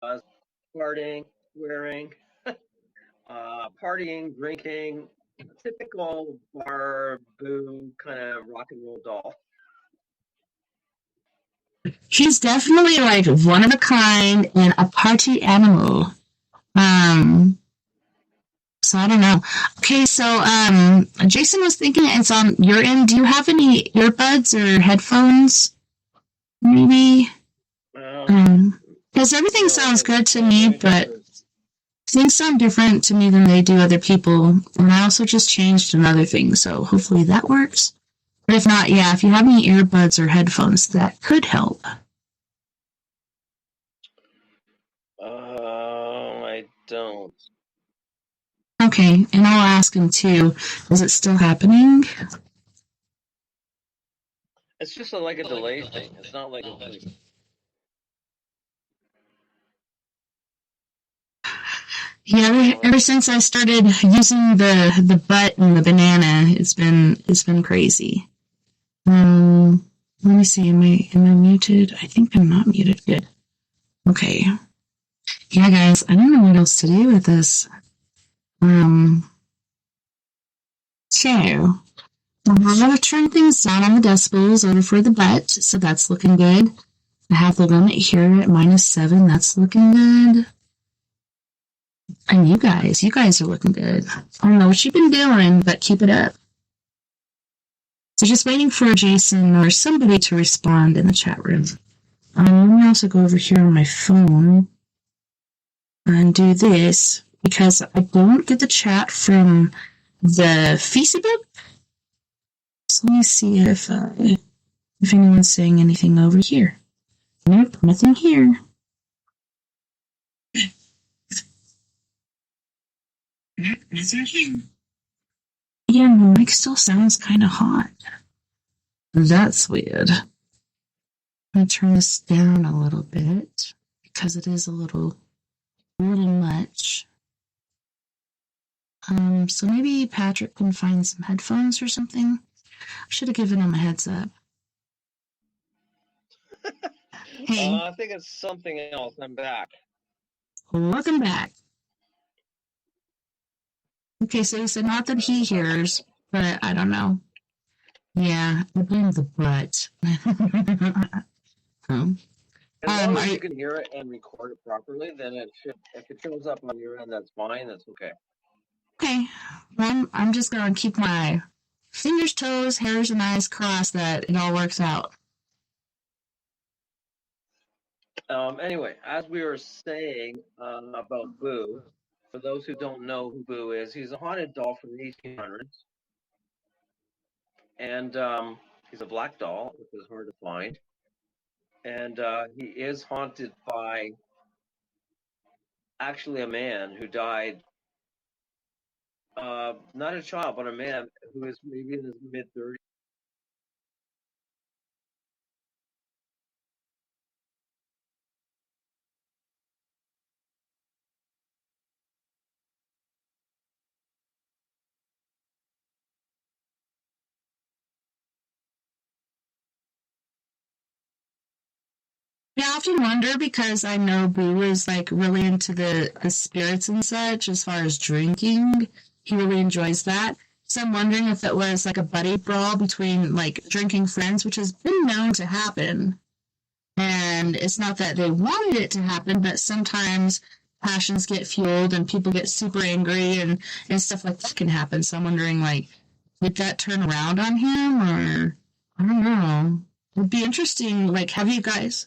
uh, farting, swearing, partying, drinking, typical bar boo kind of rock and roll doll. She's definitely like one of a kind and a party animal. Um, so I don't know. Okay, so Jason was thinking it's on your end. Do you have any earbuds or headphones? Maybe. Well, Because everything no, sounds good to me, let me try but this. things sound different to me than they do other people. And I also just changed another thing, so hopefully that works. But if not, yeah, if you have any earbuds or headphones, that could help. I don't. Okay, and I'll ask him too. Is it still happening? It's just like a delay thing. It's not like it's like. Yeah, ever since I started using the butt and the banana, it's been crazy. Let me see. Am I muted? I think I'm not muted. Good. Okay. Yeah, guys, I don't know what else to do with this. Um, so I have to turn things down on the decibels over for the butt, so that's looking good. I have the limit here at -7. That's looking good. And you guys are looking good. I don't know what you've been doing, but keep it up. So just waiting for Jason or somebody to respond in the chat room. Let me also go over here on my phone and do this because I don't get the chat from the Facebook. So let me see if anyone's saying anything over here. Nope, nothing here. Nothing here. Yeah, my mic still sounds kind of hot. That's weird. I'm gonna turn this down a little bit because it is a little much. So maybe Patrick can find some headphones or something. I should have given him a heads up. Hey, I think it's something else. I'm back. welcome back. Okay, so he said not that he hears, but I don't know. Yeah, I blame the butt. um, As long as are you can hear it and record it properly, then it should. If it shows up on your end, that's fine. That's okay. okay. Well, I'm just gonna keep my fingers, toes, hairs, and eyes crossed that it all works out. Anyway, as we were saying about Boo, for those who don't know who Boo is, he's a haunted doll from the 1800s, and he's a black doll, which is hard to find. And he is haunted by actually a man who died, not a child, but a man who is maybe in his mid 30s. Yeah, I often wonder because I know Boo is like really into the spirits and such as far as drinking. He really enjoys that. So I'm wondering if it was like a buddy brawl between like drinking friends, which has been known to happen. And it's not that they wanted it to happen, but sometimes passions get fueled and people get super angry and stuff like that can happen. So I'm wondering like, did that turn around on him or I don't know. It'd be interesting. Like, have you guys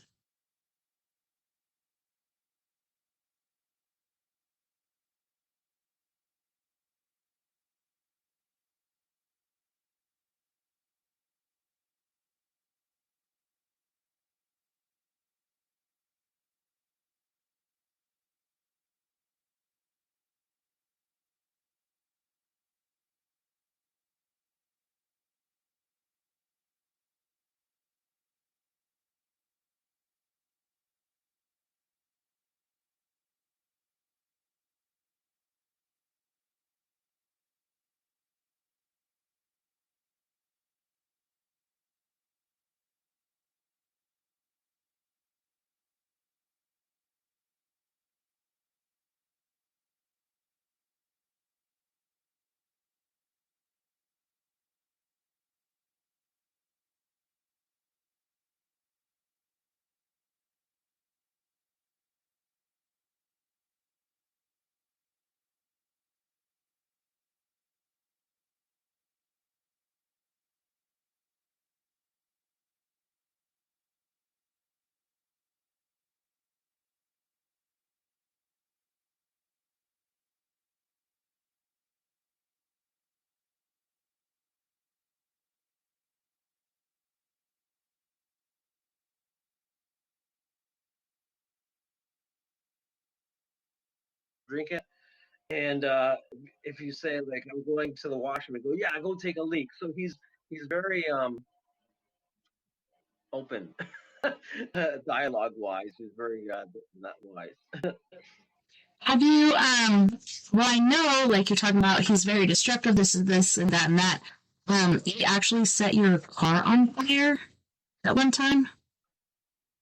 drink it. And if you say like I'm going to the washroom, I go, yeah, go take a leak. So he's very open, dialogue wise. He's very not wise. Have you, well, I know, like you're talking about, he's very destructive, this is this and that and that. He actually set your car on fire at one time?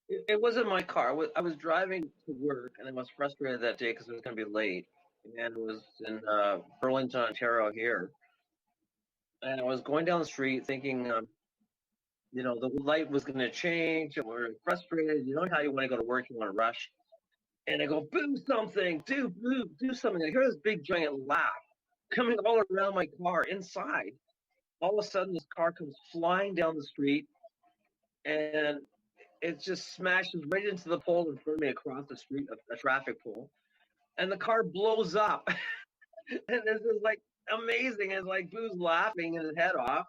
It wasn't my car. I was driving to work, and I was frustrated that day because it was going to be late, and it was in Burlington, Ontario here. And I was going down the street thinking, the light was going to change, and we are frustrated. You know how you want to go to work, you want to rush. And I go, boo something, do something. I hear this big giant laugh coming all around my car inside. All of a sudden, this car comes flying down the street, and it just smashes right into the pole in front of me across the street, a traffic pole. And the car blows up. And this is like amazing. It's like Boo's laughing his head off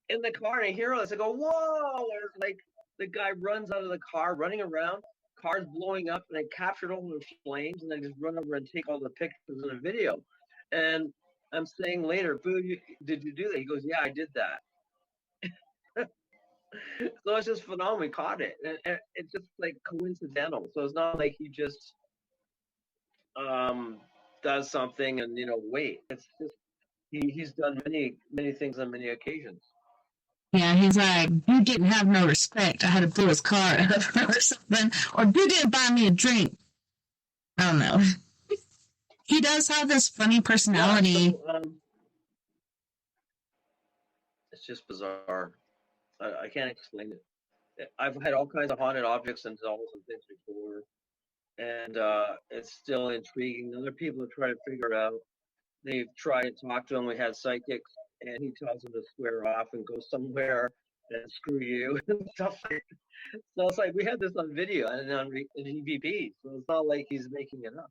in the car. And I hear this. I go, whoa. And it's like the guy runs out of the car, running around. Car's blowing up. And I captured all the flames. And I just run over and take all the pictures and the video. And I'm saying later, Boo, did you do that? He goes, yeah, I did that. So it's just phenomenal. We caught it. And it's just like coincidental. So it's not like he just does something and wait. It's just he's done many things on many occasions. Yeah, he's like, you didn't have no respect. I had to blow his car up or something. Or you didn't buy me a drink. I don't know. He does have this funny personality. Yeah, so, it's just bizarre. I can't explain it. I've had all kinds of haunted objects and dolls and things before, and it's still intriguing. Other people have tried to figure it out. They've tried to talk to him. We had psychics, and he tells them to square off and go somewhere and screw you and stuff like that. So it's like we had this on video and on EVP, so it's not like he's making it up.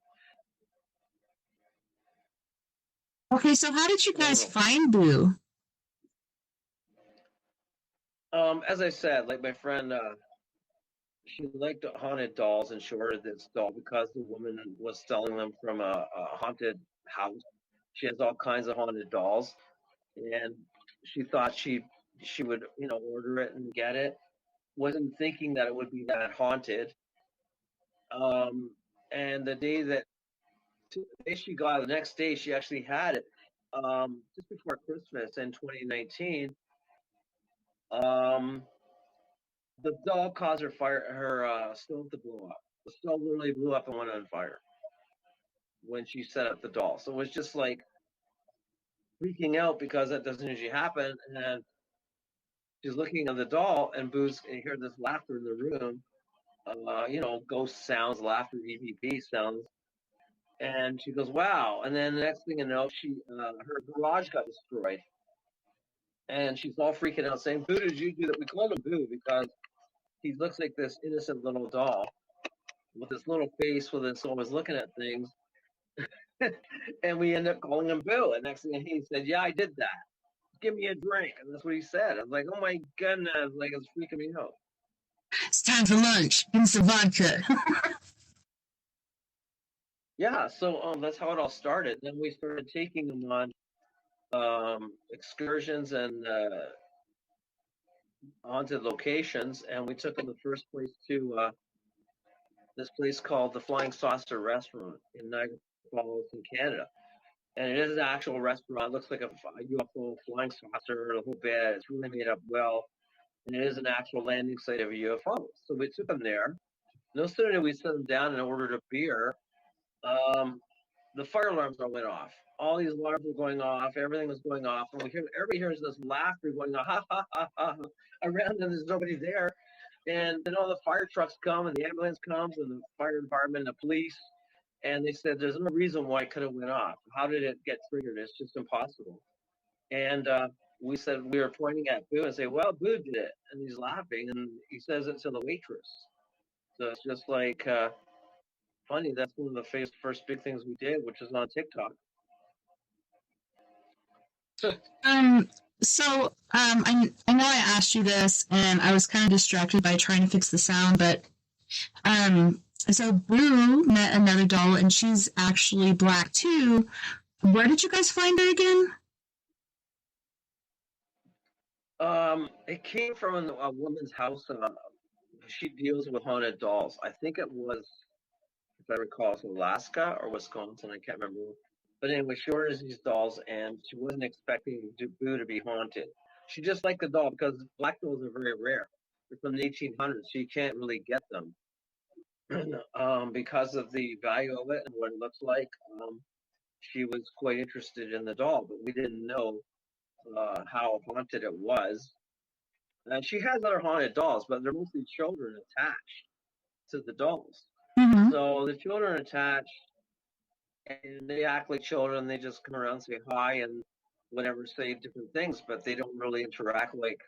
Okay, so how did you guys find Boo? As I said, like my friend, she liked haunted dolls, and she ordered this doll because the woman was selling them from a haunted house. She has all kinds of haunted dolls, and she thought she would order it and get it. Wasn't thinking that it would be that haunted. And the day she got it, the next day she actually had it. Just before Christmas in 2019. The doll caused her stove to blow up. The stove literally blew up and went on fire when she set up the doll. So it was just like freaking out because that doesn't usually happen. And she's looking at the doll, and you hear this laughter in the room. Ghost sounds, laughter, EVP sounds. And she goes, wow. And then the next thing you know, her garage got destroyed. And she's all freaking out saying, Boo, did you do that? We called him Boo because he looks like this innocent little doll with this little face with this always looking at things. And we end up calling him Boo. And next thing he said, yeah, I did that. Give me a drink. And that's what he said. I was like, oh my goodness. Like, it's freaking me out. It's time for lunch. Give me some vodka. Yeah, so that's how it all started. Then we started taking them on excursions and haunted locations, and we took them the first place to this place called the Flying Saucer Restaurant in Niagara Falls in Canada. And it is an actual restaurant. It looks like a UFO flying saucer, the whole bed. It's really made up well. And it is an actual landing site of a UFO. So we took them there. No sooner did we set them down and ordered a beer, the fire alarms all went off. All these alarms were going off. Everything was going off. And everybody hears this laughter going on, ha, ha, ha, ha, around them. There's nobody there. And then all the fire trucks come and the ambulance comes and the fire department and the police. And they said, there's no reason why it could have went off. How did it get triggered? It's just impossible. And we said, we were pointing at Boo and say, well, Boo did it. And he's laughing. And he says it to the waitress. So it's just like funny. That's one of the first big things we did, which is on TikTok. I know I asked you this, and I was kind of distracted by trying to fix the sound, but So Boo met another doll, and she's actually black too. Where did you guys find her again? It came from a woman's house. She deals with haunted dolls. I think it was, if I recall, it's Alaska or Wisconsin. I can't remember. But anyway, she orders these dolls, and she wasn't expecting Boo to be haunted. She just liked the doll because black dolls are very rare. They're from the 1800s, so you can't really get them because of the value of it and what it looks like. She was quite interested in the doll, but we didn't know how haunted it was. And she has other haunted dolls, but they're mostly children attached to the dolls. Mm-hmm. So the children are attached and they act like children. They just come around, say hi, and whatever, say different things, but they don't really interact like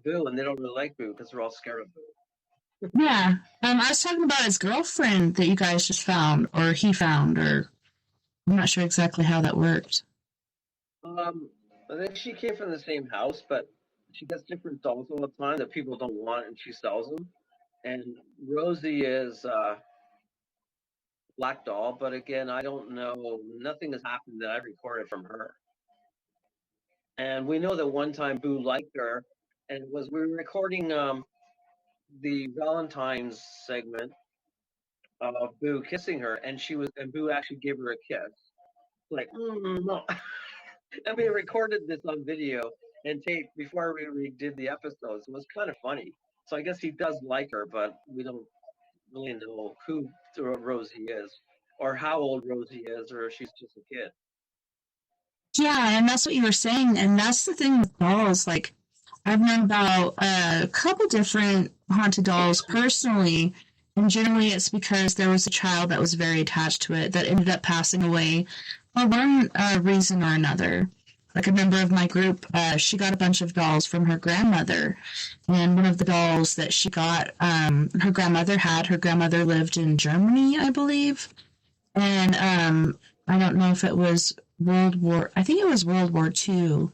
Boo, and they don't really like Boo because they're all scared of Boo. Yeah. I was talking about his girlfriend that you guys just found, or he found, or I'm not sure exactly how that worked. I think she came from the same house, but she gets different dolls all the time that people don't want, and she sells them. And Rosie is Black Doll, but again, I don't know. Nothing has happened that I recorded from her. And we know that one time Boo liked her, and it was we were recording the Valentine's segment of Boo kissing her, and Boo actually gave her a kiss, like no. And we recorded this on video and tape before we did the episodes. It was kind of funny. So I guess he does like her, but we don't really know who Rosie is, or how old Rosie is, or if she's just a kid. Yeah, and that's what you were saying, and that's the thing with dolls. Like, I've known about a couple different haunted dolls personally, and generally it's because there was a child that was very attached to it that ended up passing away for one reason or another. Like a member of my group, she got a bunch of dolls from her grandmother, and one of the dolls that she got, her grandmother lived in Germany, I believe, and I don't know if it was I think it was World War II.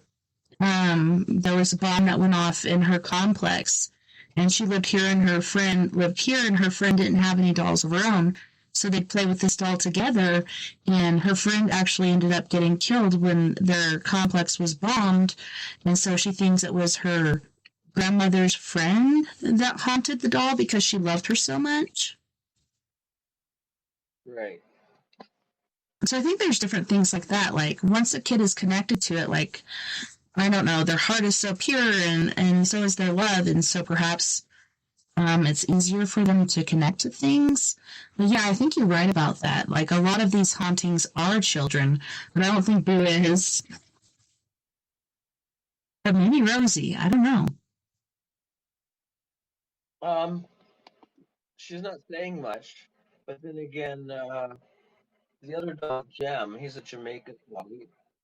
There was a bomb that went off in her complex, and she lived here, and her friend lived here, and her friend didn't have any dolls of her own. So they'd play with this doll together, and her friend actually ended up getting killed when their complex was bombed. And so she thinks it was her grandmother's friend that haunted the doll because she loved her so much. Right. So I think there's different things like that. Like once a kid is connected to it, like I don't know, their heart is so pure and so is their love, and so perhaps it's easier for them to connect to things. But yeah, I think you're right about that. Like a lot of these hauntings are children, but I don't think Boo is. But maybe Rosie. I don't know. Um, she's not saying much, but then again, the other dog, Gem, he's a Jamaican. Well,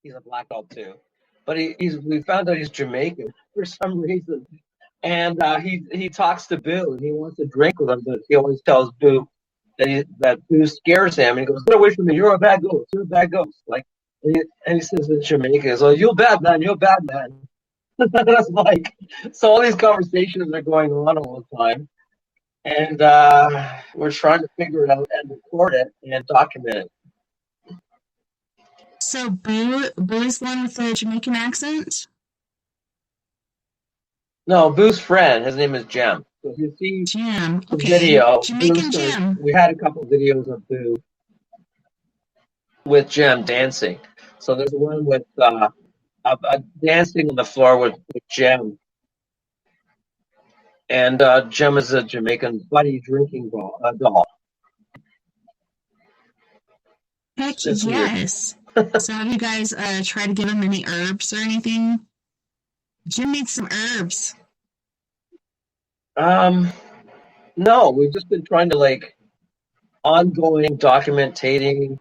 he's a black dog too, but we found out he's Jamaican for some reason. And he talks to Boo and he wants to drink with him, but he always tells Boo that Boo scares him. And he goes, "Get away from me! You're a bad ghost. You're a bad ghost." Like, and he says in Jamaica, "He's like, you're bad man. You're bad man." That's like, so all these conversations are going on all the time, and we're trying to figure it out and record it and document it. So Boo is the one with the Jamaican accent. No, Boo's friend, his name is Jem. So if you see Jim. the Okay, video, Jamaican Jim. we had a couple videos of Boo with Jem dancing. So there's one with dancing on the floor with Jem. And Jem is a Jamaican buddy drinking doll. Heck It's weird. yes. So have you guys tried to give him any herbs or anything? Jim needs some herbs. Um, no, we've just been trying to like ongoing documenting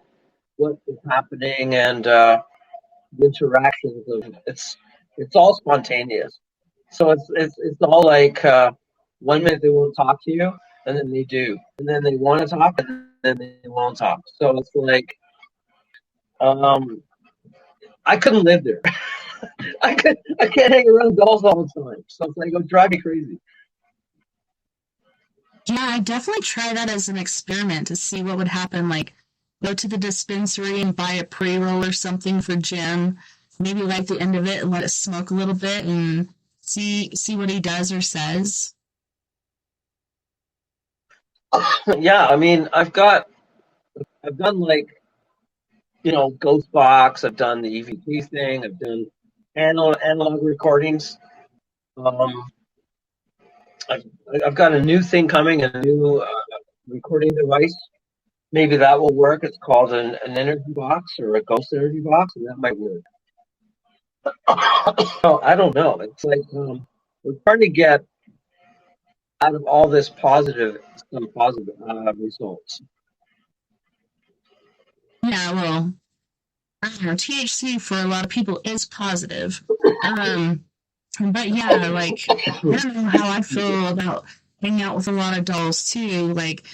what is happening and the interactions of it's all spontaneous. So it's all like 1 minute they won't talk to you, and then they do, and then they want to talk, and then they won't talk. So it's like um, I couldn't live there. I can't hang around dolls all the time. So it's like it would drive me crazy. Yeah, I definitely try that as an experiment to see what would happen. Like, go to the dispensary and buy a pre-roll or something for Jim. Maybe light the end of it and let it smoke a little bit and see what he does or says. Yeah, I mean, I've done like Ghost Box. I've done the EVP thing. I've done analog recordings. Um, I've, I've got a new thing coming, a new recording device. Maybe that will work. It's called an energy box or a ghost energy box, and that might work. So I don't know. It's like we're trying to get out of all this some positive results. Yeah, well, I don't know. THC for a lot of people is positive. Um, but yeah, like, I don't know how I feel about hanging out with a lot of dolls too. Like,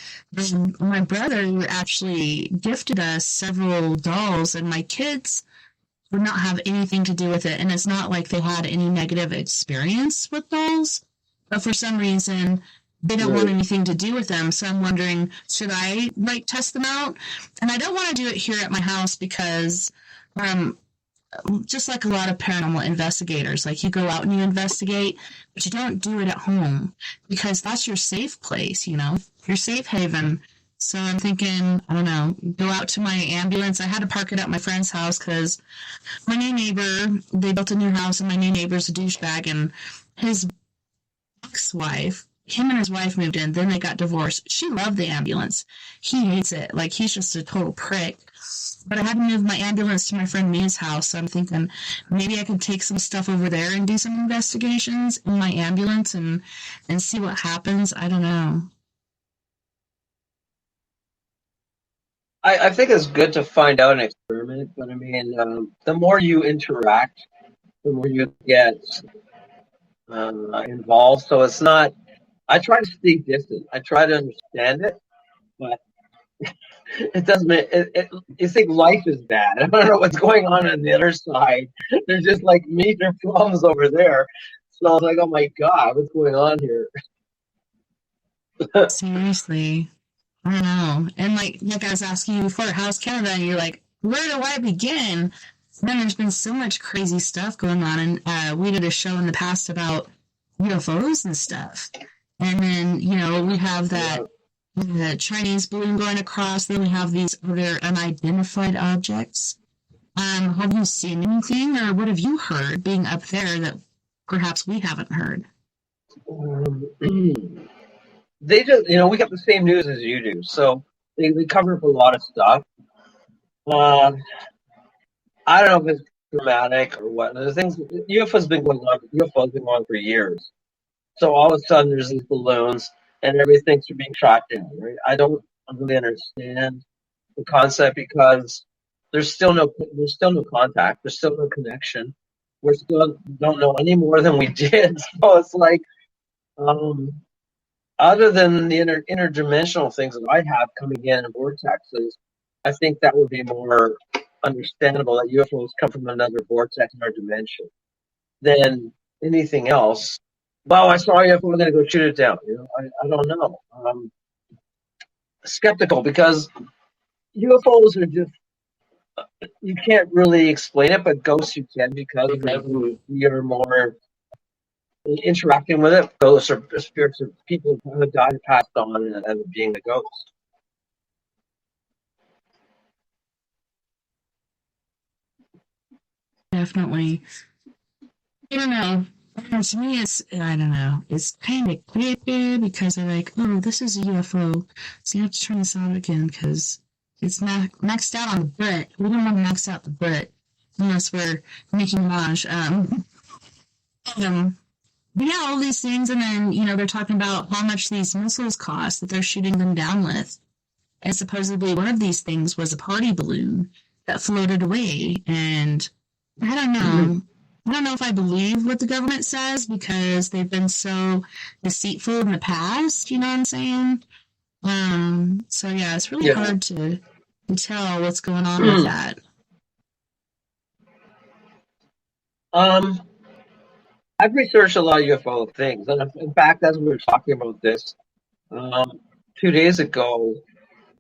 my brother actually gifted us several dolls, and my kids would not have anything to do with it. And it's not like they had any negative experience with dolls, but for some reason, they don't want Right. anything to do with them. So I'm wondering, should I like test them out? And I don't want to do it here at my house because um, just like a lot of paranormal investigators, like you go out and you investigate, but you don't do it at home because that's your safe place, your safe haven. So I'm thinking, I don't know, go out to my ambulance. I had to park it at my friend's house because my new neighbor, they built a new house, and my new neighbor's a douchebag, and his ex-wife, him and his wife moved in, then they got divorced. She loved the ambulance. He hates it. Like, he's just a total prick. But I had to move my ambulance to my friend Mia's house, so I'm thinking maybe I could take some stuff over there and do some investigations in my ambulance and see what happens. I don't know. I think it's good to find out and experiment, but I mean, the more you interact, the more you get involved. So it's not. I try to stay distant. I try to understand it, but it doesn't. You think life is bad. I don't know what's going on the other side. There's just like major problems over there. So I was like, oh my god, what's going on here? Seriously. I don't know. And like I was asking you before, how's Canada? And you're like, where do I begin? Then there's been so much crazy stuff going on, and we did a show in the past about UFOs and stuff. And then we have that Yeah. the Chinese balloon going across. Then we have these other unidentified objects. Have you seen anything, or what have you heard being up there that perhaps we haven't heard? They just, we got the same news as you do, so they cover up a lot of stuff. Uh, I don't know if it's dramatic or what. The things UFO's been going on. UFO's been going on for years. So all of a sudden, there's these balloons, and everything's being shot down. Right? I don't really understand the concept because there's still no contact. There's still no connection. We still don't know any more than we did. So it's like, um, other than the interdimensional things that I have coming in vortexes, I think that would be more understandable that UFOs come from another vortex in our dimension than anything else. Well, I saw a UFO, we're going to go shoot it down. I don't know. Skeptical because UFOs are just, you can't really explain it, but ghosts you can because we are more interacting with it. Ghosts are spirits of people who have died and passed on as being the ghost. Definitely. I don't know. To me, I don't know. It's kind of creepy because they're like, oh, this is a UFO. So you have to turn this on again because it's maxed out on the butt. We don't want to max out the butt unless we're making Minaj. Um, but yeah, all these things. And then, they're talking about how much these missiles cost that they're shooting them down with. And supposedly one of these things was a party balloon that floated away. And I don't know. I don't know if I believe what the government says because they've been so deceitful in the past. You know what I'm saying? So yeah, it's really Yeah. hard to tell what's going on with that. um, I've researched a lot of UFO things, and in fact, as we were talking about this, Um, 2 days ago,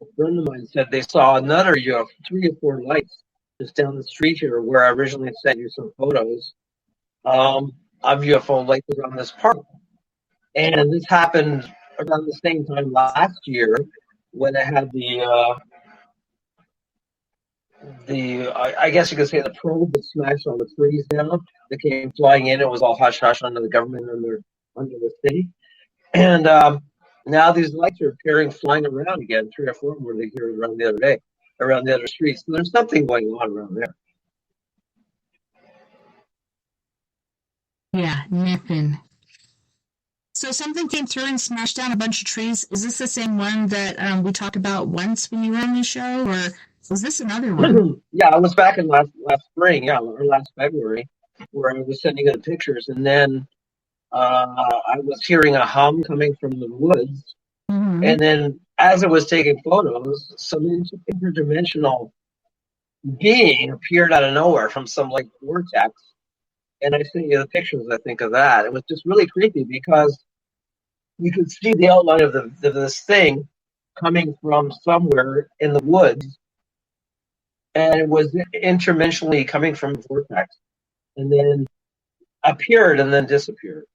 a friend of mine said they saw another UFO, 3 or 4 lights just down the street here where I originally sent you some photos of UFO lights around this park. And this happened around the same time last year when I had I guess you could say the probe that smashed all the trees down that came flying in. It was all hush hush under the government under the city. And now these lights are appearing flying around again, 3 or 4 were they here around the other day, around the other streets. So there's something going on around there. Yeah, nothing. So something came through and smashed down a bunch of trees. Is this the same one that we talked about once when you were on the show, or was this another one? Yeah, I was back in last spring, yeah, or last February, where I was sending in pictures, and then I was hearing a hum coming from the woods, Mm-hmm. and then as I was taking photos, some interdimensional being appeared out of nowhere from some like vortex, and I sent you the pictures. I think of that. It was just really creepy because you could see the outline of this thing coming from somewhere in the woods, and it was interdimensionally coming from a vortex, and then appeared and then disappeared.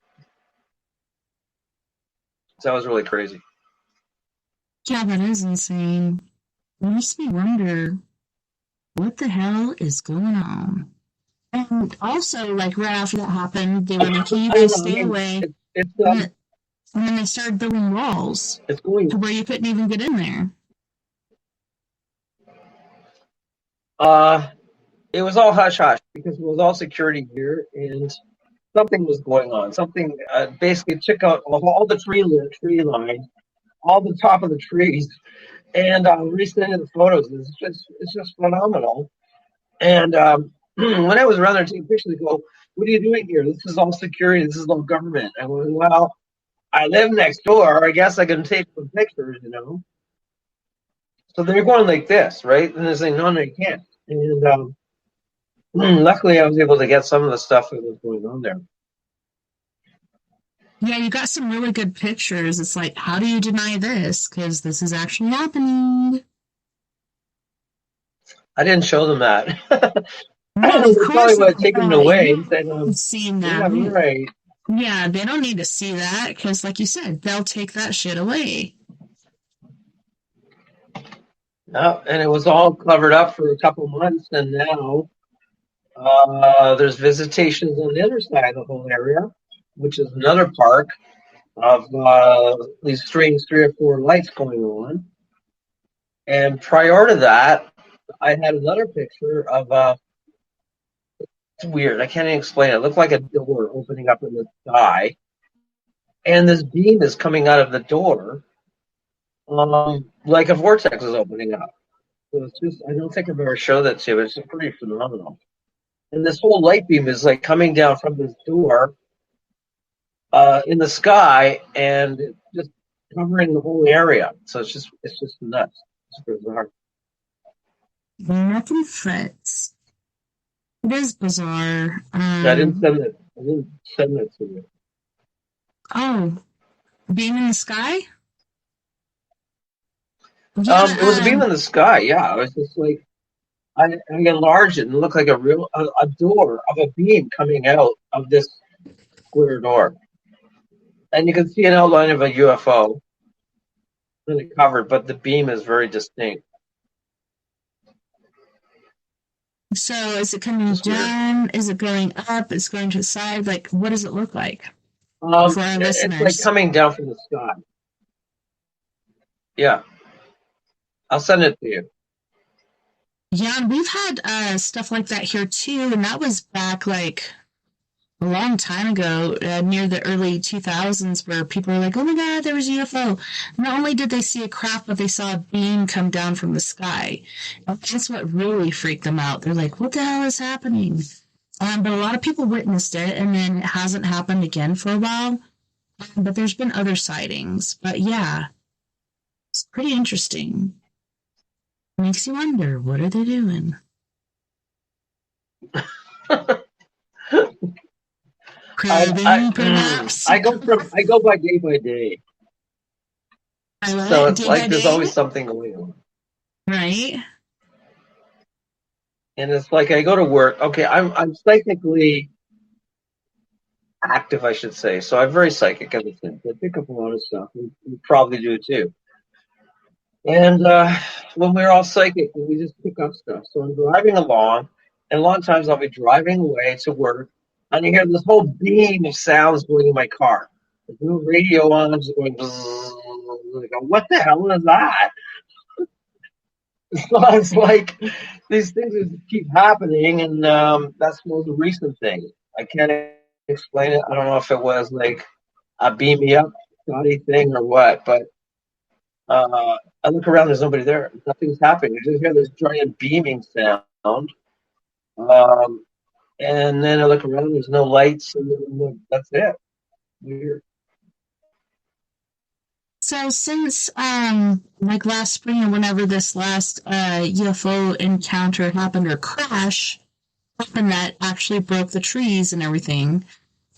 So that was really crazy. Yeah, that is insane. It makes me wonder what the hell is going on. And also, like right after that happened, they were like, "You I don't guys know. I stay mean, away," it's and then they started building walls it's going. to where you couldn't even get in there. Uh, it was all hush hush because it was all security gear and something was going on. Something basically took out all the tree line, all the top of the trees, and resending the photos. It's just phenomenal. And when I was around there taking pictures, they go, "What are you doing here? This is all security. This is all government." I went, "Well, I live next door. I guess I can take some pictures, you know." So they're going like this, right? And they're saying, "No, no, you can't." And luckily, I was able to get some of the stuff that was going on there. Yeah, you got some really good pictures. It's like, how do you deny this? Because this is actually happening. I didn't show them that. No, of They probably course would have taken it not. away You and said, haven't seen "Yeah, that. right." Yeah, they don't need to see that because, like you said, they'll take that shit away. And it was all covered up for a couple months, and now there's visitations on the other side of the whole area, which is another park of these strange 3 or 4 lights going on. And prior to that, I had another picture of it's weird. I can't even explain it. It looked like a door opening up in the sky, and this beam is coming out of the door, like a vortex is opening up. So it's just, I don't think I've ever showed that to you, but it's pretty phenomenal. And this whole light beam is like coming down from this door in the sky and just covering the whole area. So it's just nuts. It's bizarre. Nothing fits. It is bizarre. Yeah, I didn't send it. I didn't send it to you. Oh, being in the sky? Yeah, It was a beam in the sky. Yeah, it was just like I enlarged it and it looked like a door of a beam coming out of this square door, and you can see an outline of a UFO in the cover, but the beam is very distinct. so is it coming Just weird. down? Is it going up? Is it going to the side? Like, what does it look like for our It's like listeners? coming down from the sky. Yeah, I'll send it to you. Yeah, and we've had stuff like that here too, and that was back like a long time ago, near the early 2000s, where people were like, "Oh my God, there was a UFO." Not only did they see a craft, but they saw a beam come down from the sky. And that's what really freaked them out. They're like, "What the hell is happening?" But a lot of people witnessed it, and then it hasn't happened again for a while. But there's been other sightings. But yeah, it's pretty interesting. Makes you wonder, what are they doing? Cribbing, perhaps? I go by day by day. I love So it. it's Day by like there's day, always something going on. right? And it's like I go to work. Okay, I'm psychically active, I should say. So I'm very psychic as a thing. I pick up a lot of stuff. You probably do too. And when we're all psychic, we just pick up stuff. So I'm driving along, and a lot of times I'll be driving away to work, and you hear this whole beam of sounds going in my car. There's no radio on, just going. Bzzz. I go, what the hell is that? So it's like these things just keep happening, and that's the most recent thing. I can't explain it. I don't know if it was like a beam me up Scotty thing or what, but I look around, there's nobody there. Nothing's happening. I just hear this giant beaming sound. Um, and then I look around, there's no lights, and that's it. Weird. So since like last spring or whenever this last UFO encounter happened or crash happened that actually broke the trees and everything,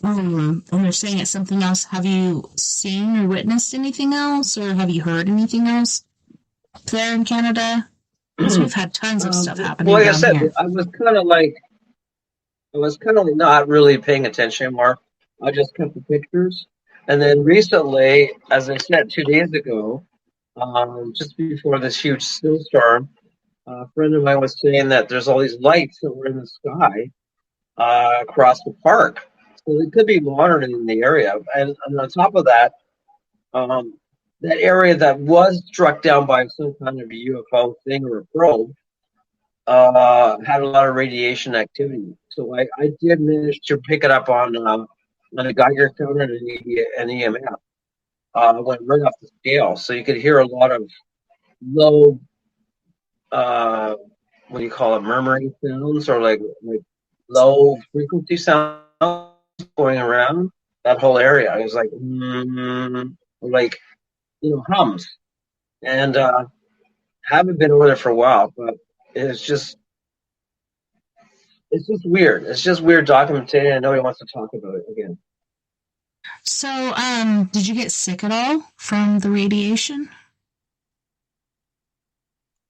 and they're saying it's something else, have you seen or witnessed anything else, or have you heard anything else up there in Canada? Because we've had tons of stuff Well, happening like I down said, here. I was kind of not really paying attention anymore. I just kept the pictures. And then recently, as I said 2 days ago, just before this huge snowstorm, a friend of mine was saying that there's all these lights that were in the sky across the park. So they could be monitoring in the area. And on top of that, um, that area that was struck down by some kind of a UFO thing or a probe had a lot of radiation activity. So I did manage to pick it up on a Geiger counter and an EMF. Went right off the scale, so you could hear a lot of low, uh, what do you call it, murmuring sounds or like low frequency sounds going around that whole area. It was like like hums, and haven't been over there for a while, but it's just it's just weird. It's just weird documenting, and nobody wants to talk about it again. So, did you get sick at all from the radiation?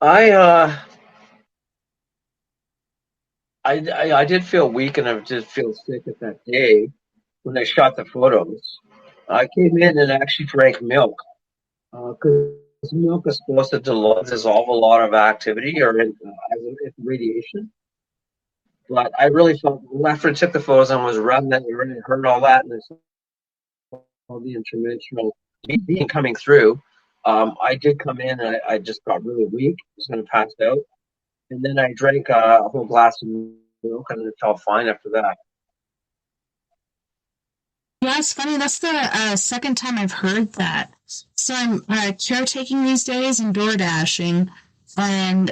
I uh I did feel weak and I did feel sick at that day when I shot the photos. I came in and actually drank milk because milk is supposed to dissolve a lot of activity or radiation. But I really felt after I took the photos and was running that and heard all that and I saw the interdimensional being coming through. I did come in and I just got really weak. I was going to pass out. And then I drank a whole glass of milk and it felt fine after that. Yeah, it's funny. That's the second time I've heard that. So I'm caretaking these days and door dashing, and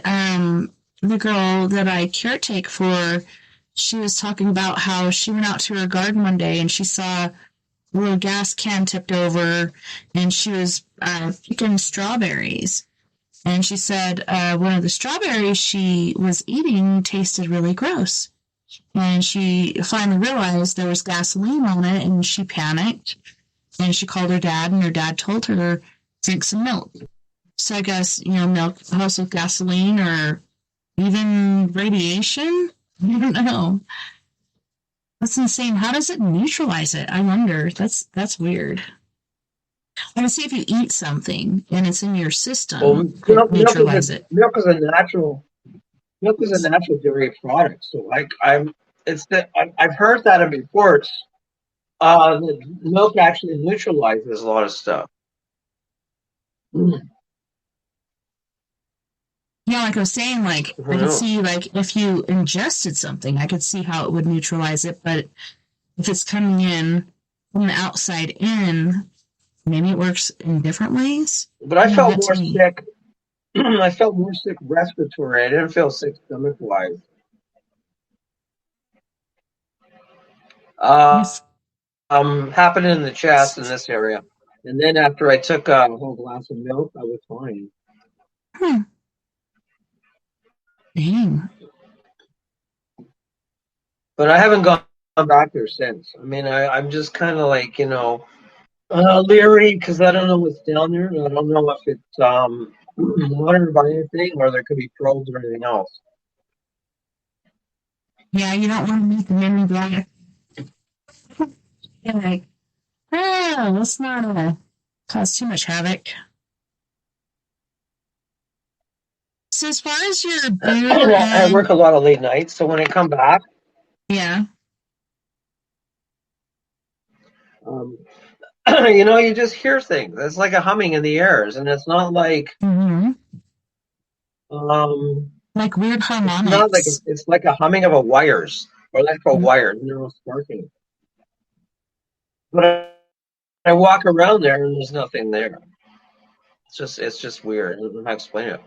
the girl that I caretake for, she was talking about how she went out to her garden one day and she saw a little gas can tipped over, and she was picking strawberries. And she said one of the strawberries she was eating tasted really gross. And she finally realized there was gasoline on it, and she panicked. And she called her dad, and her dad told her, drink some milk. So I guess, milk helps with gasoline or even radiation? I don't know. That's insane. How does it neutralize it? I wonder. That's weird. I would say if you eat something and it's in your Well, system, could neutralize it. milk is a natural dairy product. So I've heard that in reports. That milk actually neutralizes a lot of stuff. Yeah, like I was saying, like Who I could knows? see, like if you ingested something, I could see how it would neutralize it. But if it's coming in from the outside in, maybe it works in different ways. But I Yeah, felt that to more me. sick. I felt more sick respiratory. I didn't feel sick stomach wise. Uh, Yes. happened in the chest in this area. And then after I took a whole glass of milk, I was fine. Hmm. Dang. But I haven't gone back there since. I mean, I'm just kind of like, Leery, because I don't know what's down there, and I don't know if it's monitored by anything or there could be probes or anything else. Yeah, you don't want to meet the men in black. You're like, oh, let's not cause too much havoc. So as far as your beer I work and a lot of late nights, so when I come back, yeah, um, you just hear things. It's like a humming in the airs, and it's not like mm-hmm. um, Like weird it's not like harmonics. it's like a humming of a wires or electrical wires, and they're all sparking. But I walk around there, and there's nothing there. It's just weird. I don't know how to explain it.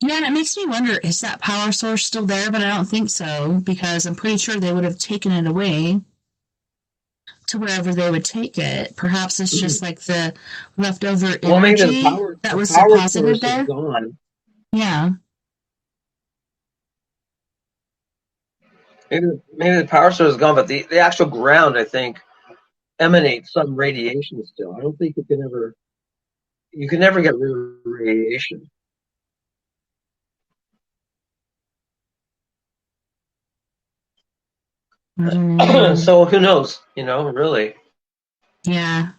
Yeah, and it makes me wonder, is that power source still there? But I don't think so, because I'm pretty sure they would have taken it away to wherever they would take it. Perhaps it's just like the leftover Well, maybe energy that the was power deposited source is there. gone. Yeah. Maybe the power source is gone, but the actual ground, I think, emanates some radiation still. I don't think you can never get rid of radiation. I don't know. So who knows? Really. Yeah,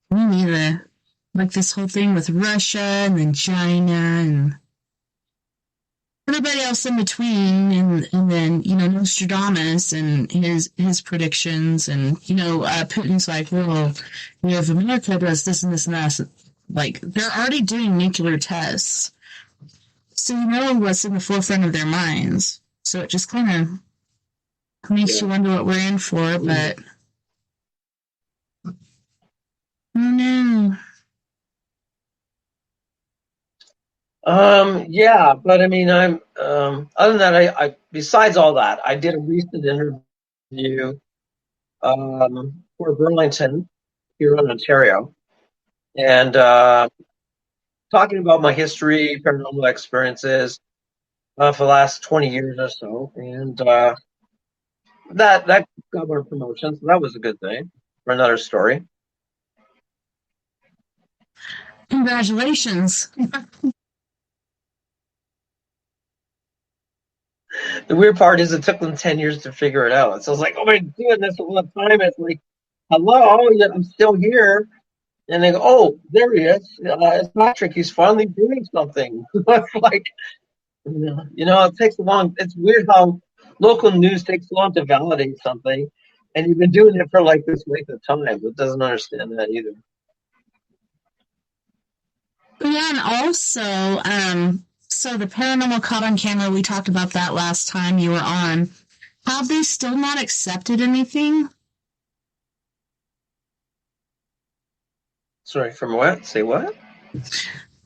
me neither. Like this whole thing with Russia and then China and everybody else in between, and then Nostradamus and his predictions, and Putin's like, well, if America does this and this and that, like they're already doing nuclear tests, so you know what's in the forefront of their minds. So it just kind of makes Yeah. you wonder what we're in for, but oh no. Yeah, but I mean, I'm other than that, I besides all that, I did a recent interview for Burlington here in Ontario, and talking about my history, paranormal experiences for the last 20 years or so, and that got more promotion, so that was a good thing for another story. Congratulations. The weird part is it took them 10 years to figure it out. So I was like, oh my goodness, all the time. It's like, hello, yeah, I'm still here. And they go, oh, there he is. It's Patrick. He's finally doing something. It's like, it takes a long. It's weird how local news takes long to validate something, and you've been doing it for like this length of time. It doesn't understand that either. Yeah, and also, so the paranormal caught on camera, we talked about that last time you were on. Have they still not accepted anything? Sorry, from what? Say what?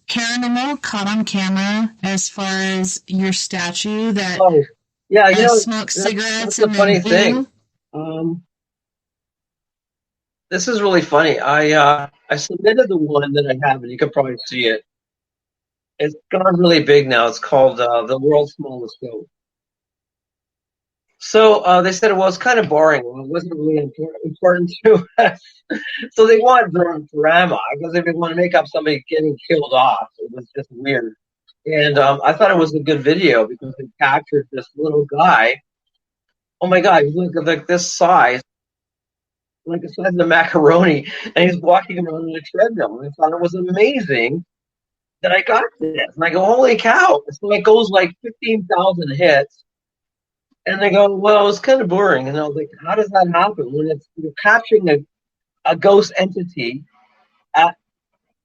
Paranormal caught on camera as far as your statue that Oh, yeah. smoked That's cigarettes the and then funny thing. blew. Um, this is really funny. I submitted the one that I have, and you can probably see it. It's gone really big now. It's called the world's smallest boat. So they said, well, it's kind of boring. Well, it wasn't really important to us. So they want drama because they want to make up somebody getting killed off. It was just weird. And I thought it was a good video because it captured this little guy. Oh my God, he's like this size, like the size of the macaroni, and he's walking around on a treadmill. And I thought it was amazing that I got this. And I go, holy cow. So it goes like 15,000 hits. And they go, well, it's kind of boring. And I was like, how does that happen when you're capturing a ghost entity at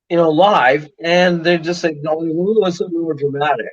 live, and they're just like, no, we want something more dramatic.